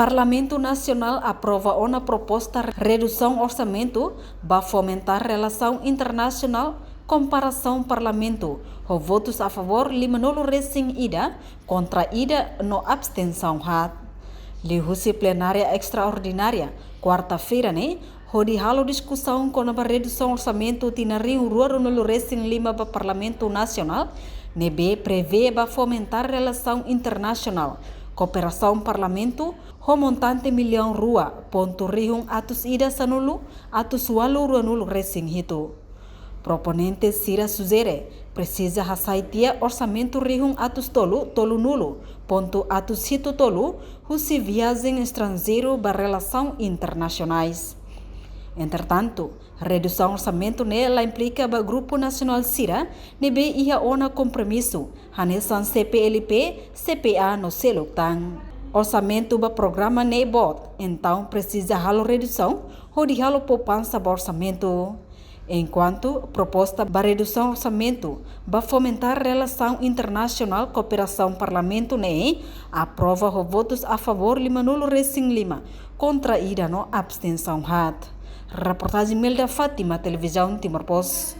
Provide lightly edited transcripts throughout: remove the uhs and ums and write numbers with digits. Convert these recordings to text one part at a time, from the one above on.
Parlamento Nacional aprova uma proposta de redução orçamento para fomentar relação internacional. Comparação Parlamento, com votos a favor, limanolo recém ida, contra ida, no abstenção hat. Lihusi plenária extraordinária, quarta-feira, né? Hodi halo discussão com a redução orçamento tinariu rua no recém lima para Parlamento Nacional, nebe prevê para fomentar relação internacional. Cooperação Parlamento, o montante milhão rua, ponto riung atus ida sanulu, atus walu rua nulu recém hito. Proponente Sira Suzere precisa hasaitia orçamento rihung atus tolu nulo, ponto atus hito tolu, husi viagem estrangeiro para relação internacionais. Entretanto, redução orçamento nela implica para Grupo Nacional Sira, nebe ia ona compromisso, hanesan CPLP, CPA no selutang. Orçamento para programa nebot, então precisa halo redução, ou de halo poupança para orçamento. Enquanto proposta para redução orçamento para fomentar relação internacional cooperação Parlamento aprova os votos a favor limanulo recém lima contra ida no abstenção hat. Reportagem Melda Fátima, Televisão Timor Post.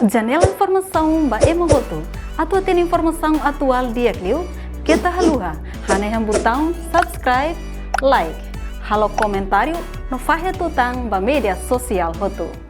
Janela informação ba emogoto. Atua tem informação atual dia Clio. Kita haluha, haneham botão subscribe, like. Halo comentário no Fahia Tutang ba media sosial hotu.